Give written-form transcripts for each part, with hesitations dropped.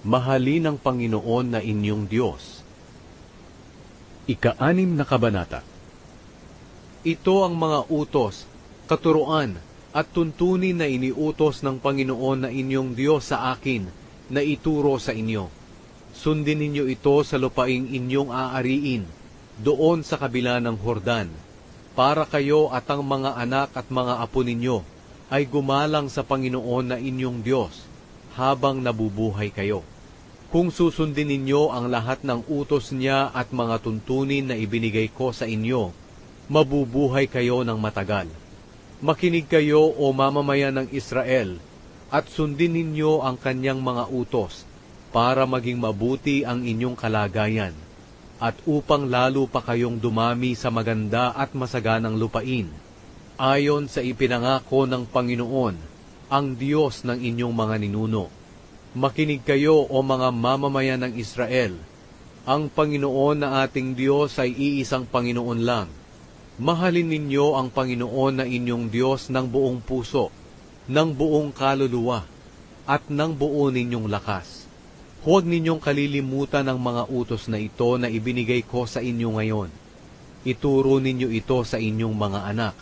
Mahalin ang Panginoon na inyong Diyos. Ika-6 na kabanata. Ito ang mga utos, katuruan, at tuntunin na iniutos ng Panginoon na inyong Diyos sa akin, na ituro sa inyo. Sundin ninyo ito sa lupaing inyong aariin, doon sa kabila ng Hordan, para kayo at ang mga anak at mga apo ninyo ay gumalang sa Panginoon na inyong Diyos, habang nabubuhay kayo. Kung susundin ninyo ang lahat ng utos niya at mga tuntunin na ibinigay ko sa inyo, mabubuhay kayo ng matagal. Makinig kayo o mamamayan ng Israel, at sundin ninyo ang kanyang mga utos, para maging mabuti ang inyong kalagayan, at upang lalo pa kayong dumami sa maganda at masaganang lupain, ayon sa ipinangako ng Panginoon, ang Diyos ng inyong mga ninuno. Makinig kayo o mga mamamayan ng Israel, ang Panginoon na ating Diyos ay iisang Panginoon lang. Mahalin ninyo ang Panginoon na inyong Diyos ng buong puso, ng buong kaluluwa, at ng buo ninyong lakas. Huwag ninyong kalilimutan ang mga utos na ito na ibinigay ko sa inyo ngayon. Ituro ninyo ito sa inyong mga anak.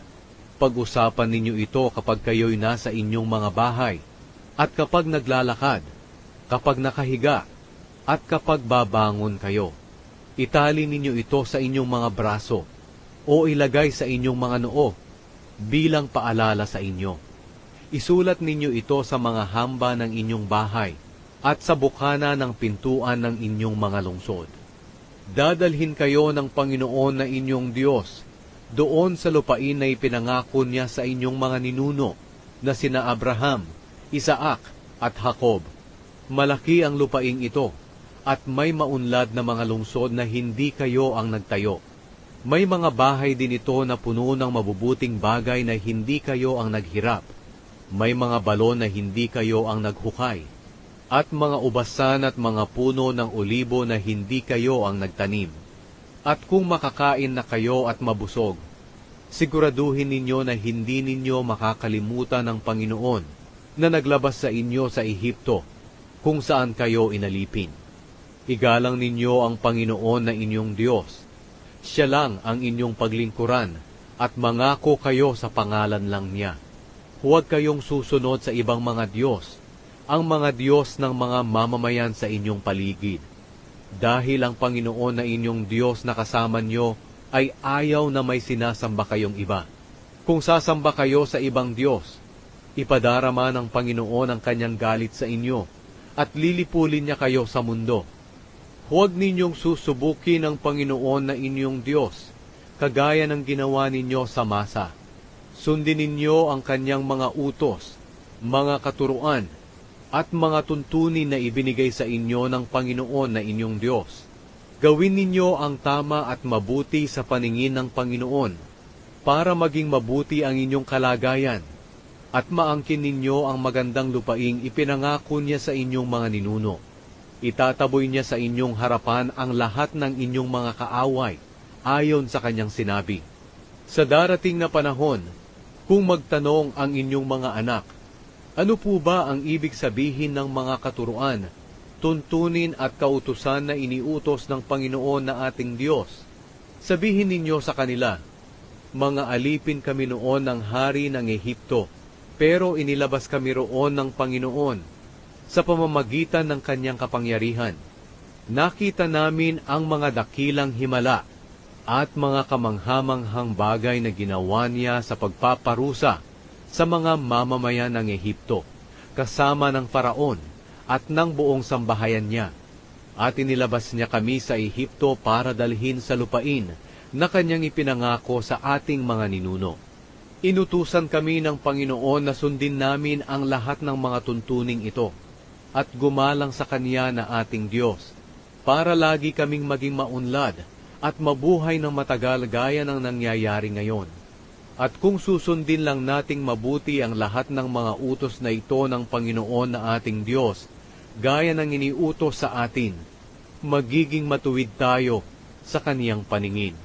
Pag-usapan ninyo ito kapag kayo'y nasa inyong mga bahay, at kapag naglalakad, kapag nakahiga, at kapag babangon kayo. Itali ninyo ito sa inyong mga braso, o ilagay sa inyong mga noo, bilang paalala sa inyo. Isulat ninyo ito sa mga hamba ng inyong bahay, at sa bukana ng pintuan ng inyong mga lungsod. Dadalhin kayo ng Panginoon na inyong Diyos, doon sa lupain na ipinangako niya sa inyong mga ninuno, na sina Abraham, Isaac, at Jacob. Malaki ang lupaing ito, at may maunlad na mga lungsod na hindi kayo ang nagtayo. May mga bahay din ito na puno ng mabubuting bagay na hindi kayo ang naghirap. May mga balon na hindi kayo ang naghukay, at mga ubasan at mga puno ng olibo na hindi kayo ang nagtanim. At kung makakain na kayo at mabusog, siguraduhin ninyo na hindi ninyo makakalimutan ng Panginoon na naglabas sa inyo sa Ehipto, kung saan kayo inalipin. Igalang ninyo ang Panginoon na inyong Diyos. Siya lang ang inyong paglingkuran, at mangako kayo sa pangalan lang niya. Huwag kayong susunod sa ibang mga Diyos, ang mga Diyos ng mga mamamayan sa inyong paligid. Dahil ang Panginoon na inyong Diyos na kasama nyo ay ayaw na may sinasamba kayong iba. Kung sasamba kayo sa ibang Diyos, ipadarama ng Panginoon ang kanyang galit sa inyo, at lilipulin niya kayo sa mundo. Huwag ninyong susubukin ang Panginoon na inyong Diyos, kagaya ng ginawa ninyo sa Masa. Sundin ninyo ang kanyang mga utos, mga katuruan, at mga tuntunin na ibinigay sa inyo ng Panginoon na inyong Diyos. Gawin ninyo ang tama at mabuti sa paningin ng Panginoon, para maging mabuti ang inyong kalagayan, at maangkin ninyo ang magandang lupaing ipinangako niya sa inyong mga ninuno. Itataboy niya sa inyong harapan ang lahat ng inyong mga kaaway, ayon sa kanyang sinabi. Sa darating na panahon, kung magtanong ang inyong mga anak, ano po ba ang ibig sabihin ng mga katuruan, tuntunin at kautusan na iniutos ng Panginoon na ating Diyos? Sabihin ninyo sa kanila, mga alipin kami noon ng hari ng Ehipto, pero inilabas kami roon ng Panginoon sa pamamagitan ng kanyang kapangyarihan. Nakita namin ang mga dakilang himala at mga kamanghamanghang bagay na ginawa niya sa pagpaparusa sa mga mamamayan ng Ehipto, kasama ng Faraon at ng buong sambahayan niya. At inilabas niya kami sa Ehipto para dalhin sa lupain na kanyang ipinangako sa ating mga ninuno. Inutusan kami ng Panginoon na sundin namin ang lahat ng mga tuntuning ito, at gumalang sa Kanya na ating Diyos, para lagi kaming maging maunlad at mabuhay ng matagal gaya ng nangyayari ngayon. At kung susundin lang nating mabuti ang lahat ng mga utos na ito ng Panginoon na ating Diyos, gaya ng iniutos sa atin, magiging matuwid tayo sa Kaniyang paningin.